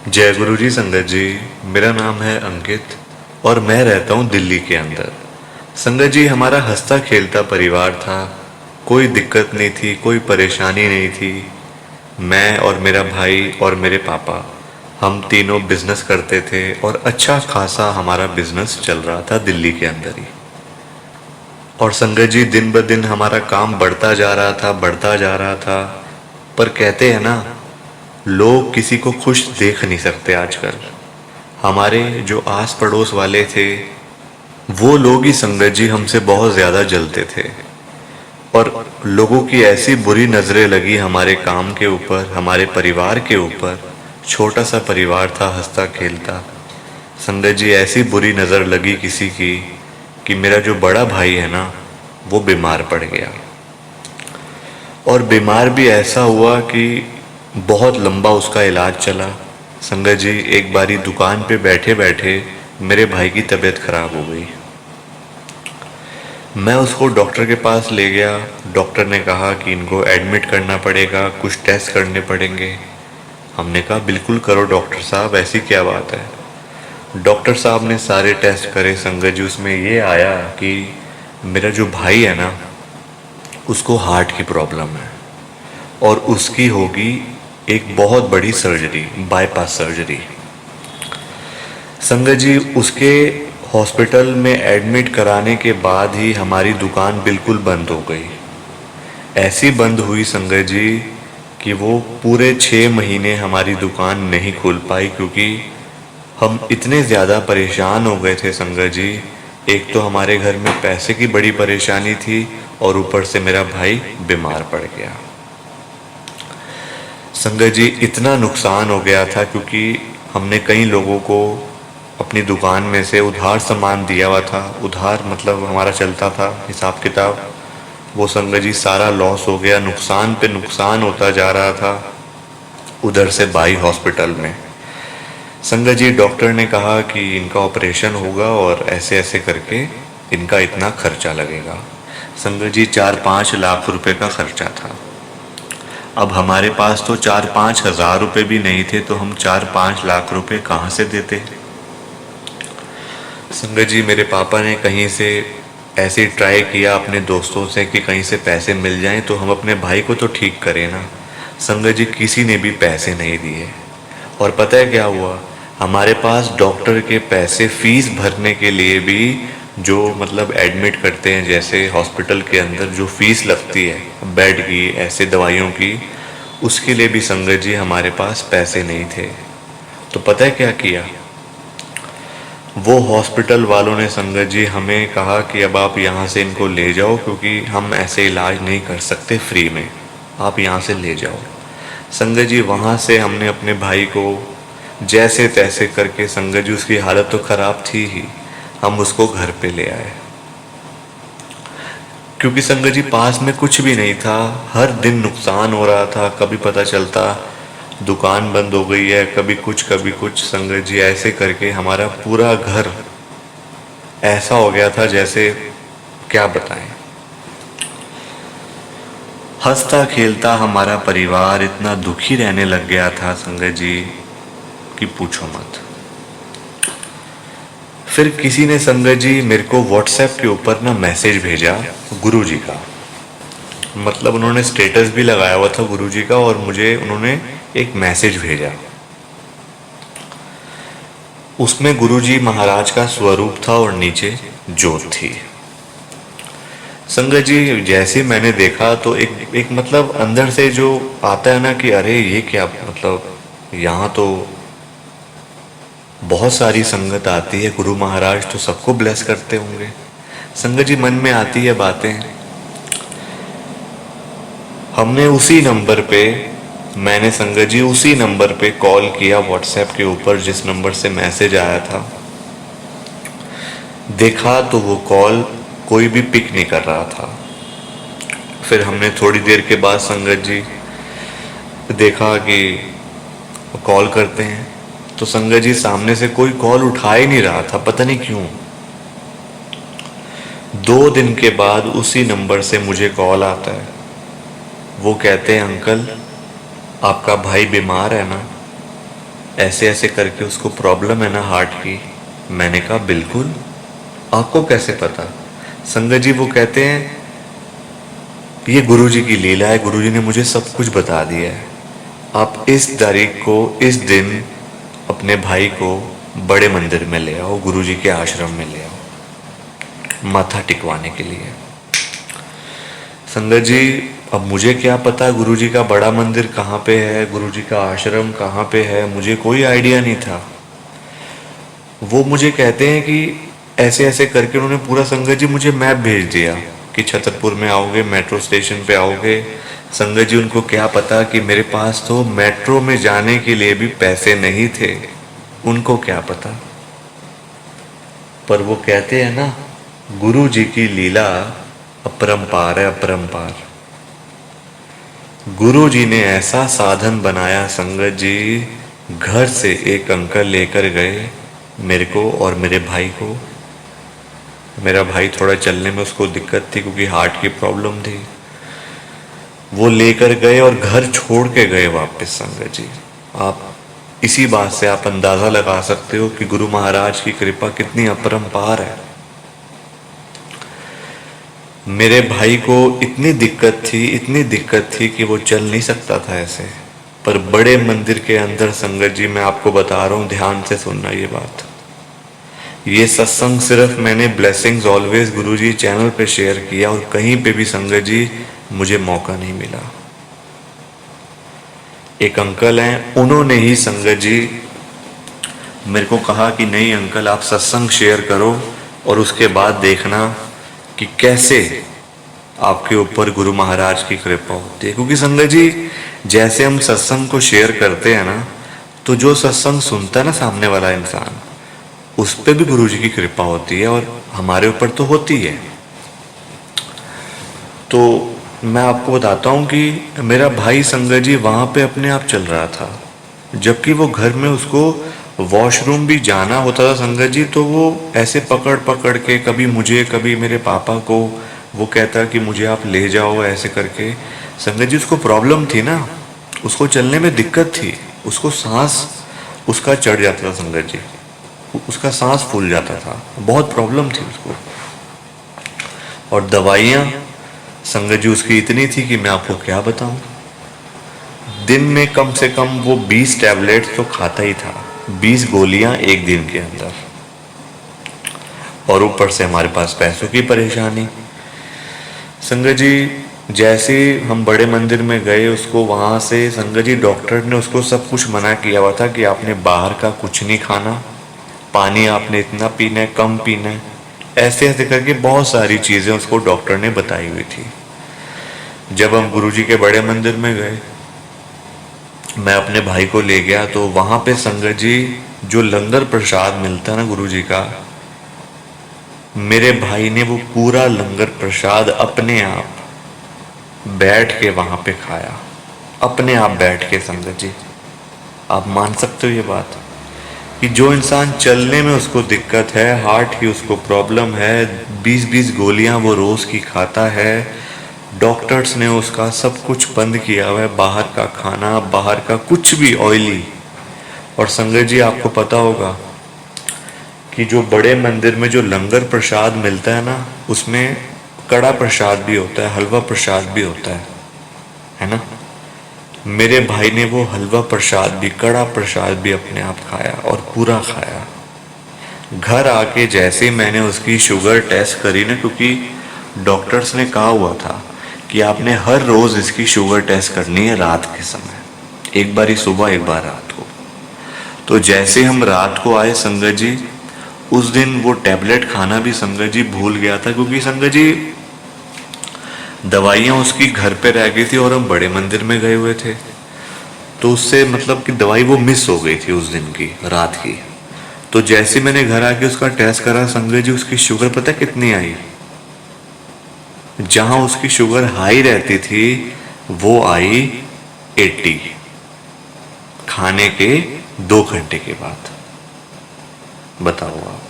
जय गुरु जी संगत जी। मेरा नाम है अंकित और मैं रहता हूँ दिल्ली के अंदर। संगत जी, हमारा हंसता खेलता परिवार था। कोई दिक्कत नहीं थी, कोई परेशानी नहीं थी। मैं और मेरा भाई और मेरे पापा, हम तीनों बिजनेस करते थे और अच्छा खासा हमारा बिजनेस चल रहा था दिल्ली के अंदर ही। और संगत जी, दिन ब दिन हमारा काम बढ़ता जा रहा था, बढ़ता जा रहा था। पर कहते हैं ना, लोग किसी को खुश देख नहीं सकते आजकल। हमारे जो आस पड़ोस वाले थे, वो लोग ही संगत जी हमसे बहुत ज़्यादा जलते थे। और लोगों की ऐसी बुरी नज़रें लगी हमारे काम के ऊपर, हमारे परिवार के ऊपर। छोटा सा परिवार था हंसता खेलता। संगत जी, ऐसी बुरी नज़र लगी किसी की कि मेरा जो बड़ा भाई है ना, वो बीमार पड़ गया। और बीमार भी ऐसा हुआ कि बहुत लंबा उसका इलाज चला। संगत जी, एक बारी दुकान पे बैठे बैठे मेरे भाई की तबीयत खराब हो गई। मैं उसको डॉक्टर के पास ले गया। डॉक्टर ने कहा कि इनको एडमिट करना पड़ेगा, कुछ टेस्ट करने पड़ेंगे। हमने कहा बिल्कुल करो डॉक्टर साहब, ऐसी क्या बात है। डॉक्टर साहब ने सारे टेस्ट करे। संगत जी, उसमें ये आया कि मेरा जो भाई है ना, उसको हार्ट की प्रॉब्लम है और उसकी होगी एक बहुत बड़ी सर्जरी, बाईपास सर्जरी। संगत जी, उसके हॉस्पिटल में एडमिट कराने के बाद ही हमारी दुकान बिल्कुल बंद हो गई। ऐसी बंद हुई संगत जी कि वो पूरे 6 महीने हमारी दुकान नहीं खुल पाई, क्योंकि हम इतने ज़्यादा परेशान हो गए थे संगत जी। एक तो हमारे घर में पैसे की बड़ी परेशानी थी और ऊपर से मेरा भाई बीमार पड़ गया। संगत जी, इतना नुकसान हो गया था क्योंकि हमने कई लोगों को अपनी दुकान में से उधार सामान दिया हुआ था। उधार मतलब हमारा चलता था हिसाब किताब, वो संगत जी सारा लॉस हो गया। नुकसान पे नुकसान होता जा रहा था। उधर से बाई हॉस्पिटल में संगत जी, डॉक्टर ने कहा कि इनका ऑपरेशन होगा और ऐसे ऐसे करके इनका इतना खर्चा लगेगा। संगत जी, 4-5 लाख रुपए का खर्चा था। अब हमारे पास तो 4-5 हज़ार रुपये भी नहीं थे, तो हम 4-5 लाख रुपए कहाँ से देते। संगत जी, मेरे पापा ने कहीं से ऐसे ट्राई किया अपने दोस्तों से कि कहीं से पैसे मिल जाएं तो हम अपने भाई को तो ठीक करें ना। संगत जी, किसी ने भी पैसे नहीं दिए। और पता है क्या हुआ, हमारे पास डॉक्टर के पैसे फीस भरने के लिए भी, जो मतलब एडमिट करते हैं जैसे हॉस्पिटल के अंदर जो फीस लगती है बेड की, ऐसे दवाइयों की, उसके लिए भी संगत जी हमारे पास पैसे नहीं थे। तो पता है क्या किया, वो हॉस्पिटल वालों ने संगत जी हमें कहा कि अब आप यहाँ से इनको ले जाओ, क्योंकि हम ऐसे इलाज नहीं कर सकते फ्री में, आप यहाँ से ले जाओ। संगत जी, वहाँ से हमने अपने भाई को जैसे तैसे करके, संगत जी उसकी हालत तो ख़राब थी ही, हम उसको घर पे ले आए। क्योंकि संगत जी पास में कुछ भी नहीं था, हर दिन नुकसान हो रहा था। कभी पता चलता दुकान बंद हो गई है, कभी कुछ कभी कुछ। संगत जी, ऐसे करके हमारा पूरा घर ऐसा हो गया था जैसे क्या बताएं। हंसता खेलता हमारा परिवार इतना दुखी रहने लग गया था संगत जी कि पूछो मत। फिर किसी ने संगत जी मेरे को व्हाट्सएप के ऊपर ना मैसेज भेजा गुरु जी का। मतलब उन्होंने स्टेटस भी लगाया हुआ था गुरु जी का, और मुझे उन्होंने एक मैसेज भेजा। उसमें गुरु जी महाराज का स्वरूप था और नीचे जोत थी। संगत जी, जैसे मैंने देखा तो एक मतलब अंदर से जो आता है ना कि अरे ये क्या, मतलब यहाँ तो बहुत सारी संगत आती है, गुरु महाराज तो सबको ब्लेस करते होंगे। संगत जी, मन में आती है बातें। हमने उसी नंबर पे, मैंने संगत जी उसी नंबर पे कॉल किया व्हाट्सएप के ऊपर जिस नंबर से मैसेज आया था। देखा तो वो कॉल कोई भी पिक नहीं कर रहा था। फिर हमने थोड़ी देर के बाद संगत जी देखा कि कॉल करते हैं, तो संगत जी सामने से कोई कॉल उठा ही नहीं रहा था, पता नहीं क्यों। 2 दिन के बाद उसी नंबर से मुझे कॉल आता है। वो कहते हैं अंकल, आपका भाई बीमार है ना। ऐसे ऐसे करके उसको प्रॉब्लम है ना हार्ट की। मैंने कहा बिल्कुल, आपको कैसे पता? संगत जी वो कहते हैं ये गुरुजी की लीला है, गुरुजी ने मुझे सब कुछ बता दिया है। आप इस तारीख को, इस दिन अपने भाई को बड़े मंदिर में ले आओ, गुरुजी के आश्रम में ले आओ माथा टिकवाने के लिए। संगत जी अब मुझे क्या पता गुरुजी का बड़ा मंदिर कहाँ पे है, गुरुजी का आश्रम कहाँ पे है, मुझे कोई आइडिया नहीं था। वो मुझे कहते हैं कि ऐसे ऐसे करके उन्होंने पूरा, संगत जी मुझे मैप भेज दिया कि छतरपुर में आओगे, मेट्रो स्टेशन पे आओगे। संगत जी उनको क्या पता कि मेरे पास तो मेट्रो में जाने के लिए भी पैसे नहीं थे, उनको क्या पता। पर वो कहते हैं ना, गुरु जी की लीला अपरंपार है, अपरंपार। गुरु जी ने ऐसा साधन बनाया, संगत जी घर से एक अंकल लेकर गए मेरे को और मेरे भाई को। मेरा भाई थोड़ा चलने में उसको दिक्कत थी क्योंकि हार्ट की प्रॉब्लम थी। वो लेकर गए और घर छोड़ के गए वापस। संगत जी आप इसी बात से आप अंदाजा लगा सकते हो कि गुरु महाराज की कृपा कितनी अपरंपार है। मेरे भाई को इतनी दिक्कत थी, इतनी दिक्कत थी कि वो चल नहीं सकता था ऐसे। पर बड़े मंदिर के अंदर, संगत जी मैं आपको बता रहा हूँ, ध्यान से सुनना ये बात। ये सत्संग सिर्फ मैंने ब्लेसिंग्स ऑलवेज गुरुजी चैनल पे शेयर किया और कहीं पे भी संगत जी मुझे मौका नहीं मिला। एक अंकल हैं, उन्होंने ही संगत जी मेरे को कहा कि नहीं अंकल आप सत्संग शेयर करो और उसके बाद देखना कि कैसे आपके ऊपर गुरु महाराज की कृपा होती है। क्योंकि संगत जी जैसे हम सत्संग को शेयर करते हैं ना, तो जो सत्संग सुनता है ना सामने वाला इंसान, उस पर भी गुरु जी की कृपा होती है और हमारे ऊपर तो होती है। तो मैं आपको बताता हूँ कि मेरा भाई संगत जी वहाँ पे अपने आप चल रहा था, जबकि वो घर में उसको वॉशरूम भी जाना होता था संगत जी, तो वो ऐसे पकड़ पकड़ के कभी मुझे कभी मेरे पापा को वो कहता कि मुझे आप ले जाओ ऐसे करके। संगत जी उसको प्रॉब्लम थी ना, उसको चलने में दिक्कत थी, उसको सांस उसका चढ़ जाता था संगत जी, उसका सांस फूल जाता था, बहुत प्रॉब्लम थी उसको। और दवाइयाँ संगत जी उसकी इतनी थी कि मैं आपको क्या बताऊं। दिन में कम से कम वो 20 टैबलेट तो खाता ही था, 20 गोलियां एक दिन के अंदर। और ऊपर से हमारे पास पैसों की परेशानी। संगत जी जैसे हम बड़े मंदिर में गए, उसको वहाँ से संगत जी डॉक्टर ने उसको सब कुछ मना किया हुआ था कि आपने बाहर का कुछ नहीं खाना, पानी आपने इतना पीना है, कम पीना है, ऐसे ऐसे करके बहुत सारी चीज़ें उसको डॉक्टर ने बताई हुई थी। जब हम गुरुजी के बड़े मंदिर में गए, मैं अपने भाई को ले गया, तो वहाँ पे संगत जी जो लंगर प्रसाद मिलता है ना गुरुजी का, मेरे भाई ने वो पूरा लंगर प्रसाद अपने आप बैठ के वहाँ पे खाया, अपने आप बैठ के। संगत जी आप मान सकते हो ये बात कि जो इंसान चलने में उसको दिक्कत है, हार्ट की उसको प्रॉब्लम है, 20-20 गोलियां वो रोज की खाता है, डॉक्टर्स ने उसका सब कुछ बंद किया हुआ है, बाहर का खाना, बाहर का कुछ भी ऑयली। और संगत जी आपको पता होगा कि जो बड़े मंदिर में जो लंगर प्रसाद मिलता है ना, उसमें कड़ा प्रसाद भी होता है, हलवा प्रसाद भी होता है ना। मेरे भाई ने वो हलवा प्रसाद भी, कड़ा प्रसाद भी अपने आप खाया और पूरा खाया। घर आके जैसे मैंने उसकी शुगर टेस्ट करी ना, क्योंकि डॉक्टर्स ने कहा हुआ था कि आपने हर रोज इसकी शुगर टेस्ट करनी है रात के समय, एक बार ही सुबह एक बार रात को। तो जैसे हम रात को आए संगत जी, उस दिन वो टैबलेट खाना भी संगत जी भूल गया था, क्योंकि संगत जी दवाइयाँ उसकी घर पे रह गई थी और हम बड़े मंदिर में गए हुए थे, तो उससे मतलब कि दवाई वो मिस हो गई थी उस दिन की रात की। तो जैसे मैंने घर आके उसका टेस्ट करा संगत जी, उसकी शुगर पता कितनी आई? जहां उसकी शुगर हाई रहती थी वो आई 80 खाने के 2 घंटे के बाद। बताओ आप,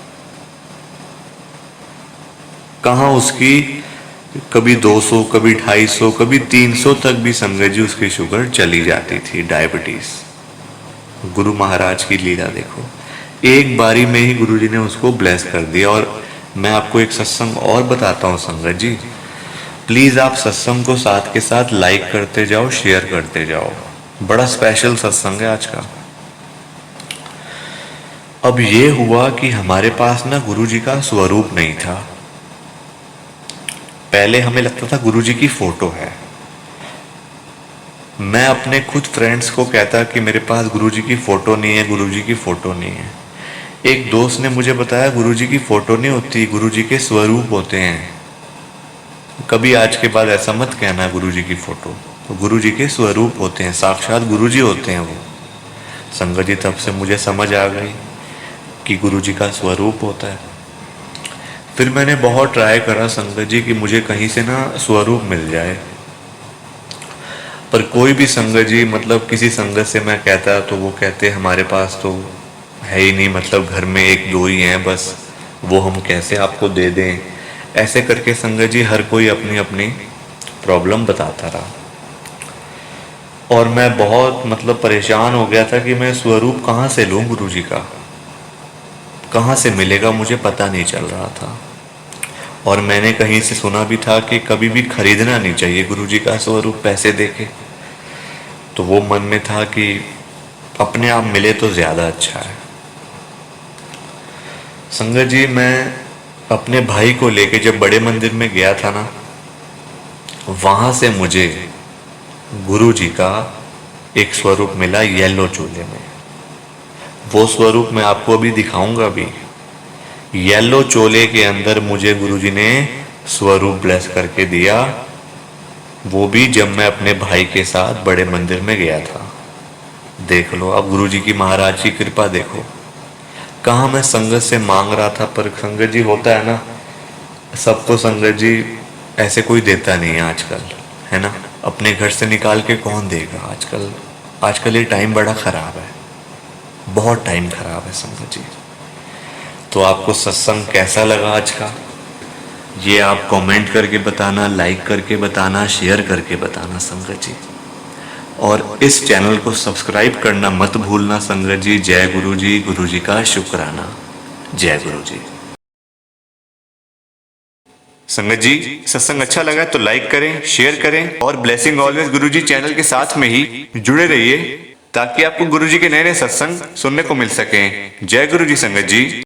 कहां उसकी कभी 200, कभी 250, कभी 300 तक भी संगत जी उसकी शुगर चली जाती थी, डायबिटीज। गुरु महाराज की लीला देखो, एक बारी में ही गुरुजी ने उसको ब्लेस कर दिया। और मैं आपको एक सत्संग और बताता हूँ संगत जी, प्लीज आप सत्संग को साथ के साथ लाइक करते जाओ, शेयर करते जाओ। बड़ा स्पेशल सत्संग है आज का। अब ये हुआ कि हमारे पास ना गुरुजी का स्वरूप नहीं था। पहले हमें लगता था गुरुजी की फोटो है। मैं अपने खुद फ्रेंड्स को कहता कि मेरे पास गुरुजी की फोटो नहीं है, गुरुजी की फोटो नहीं है। एक दोस्त ने मुझे बताया गुरुजी की फोटो नहीं होती, गुरुजी के स्वरूप होते हैं। कभी आज के बाद ऐसा मत कहना गुरुजी की फोटो, तो गुरुजी के स्वरूप होते हैं, साक्षात गुरुजी होते हैं वो। संगत जी, तब से मुझे समझ आ गई कि गुरुजी का स्वरूप होता है। फिर मैंने बहुत ट्राई करा संगत जी कि मुझे कहीं से ना स्वरूप मिल जाए, पर कोई भी संगत जी, मतलब किसी संगत से मैं कहता तो वो कहते हमारे पास तो है ही नहीं, मतलब घर में एक दो ही हैं बस, वो हम कैसे आपको दे दें। ऐसे करके संगत जी हर कोई अपनी अपनी प्रॉब्लम बताता रहा, और मैं बहुत मतलब परेशान हो गया था कि मैं स्वरूप कहाँ से लूँ गुरुजी का, कहाँ से मिलेगा मुझे पता नहीं चल रहा था। और मैंने कहीं से सुना भी था कि कभी भी खरीदना नहीं चाहिए गुरुजी का स्वरूप पैसे देके। तो वो मन में था कि अपने आप मिले तो ज़्यादा अच्छा है। संगत जी, मैं अपने भाई को लेके जब बड़े मंदिर में गया था ना, वहाँ से मुझे गुरुजी का एक स्वरूप मिला येलो चोले में। वो स्वरूप मैं आपको अभी दिखाऊंगा भी। येलो चोले के अंदर मुझे गुरुजी ने स्वरूप ब्लेस करके दिया, वो भी जब मैं अपने भाई के साथ बड़े मंदिर में गया था। देख लो अब गुरुजी की महाराज की कृपा देखो। कहाँ मैं संगत से मांग रहा था, पर संगत जी होता है ना, सबको संगत जी ऐसे कोई देता नहीं है आजकल, है ना। अपने घर से निकाल के कौन देगा आजकल। आजकल ये टाइम बड़ा खराब है, बहुत टाइम खराब है संगत जी। तो आपको सत्संग कैसा लगा आज का, ये आप कमेंट करके बताना, लाइक करके बताना, शेयर करके बताना संगत जी। और इस चैनल को सब्सक्राइब करना मत भूलना संगत जी। जय गुरु जी, गुरु जी का शुक्राना। जय गुरु जी। संगत जी, सत्संग अच्छा लगा तो लाइक करें, शेयर करें, और ब्लेसिंग ऑलवेज गुरु जी चैनल के साथ में ही जुड़े रहिए, ताकि आपको गुरु जी के नए नए सत्संग सुनने को मिल सकें। जय गुरु जी संगत जी।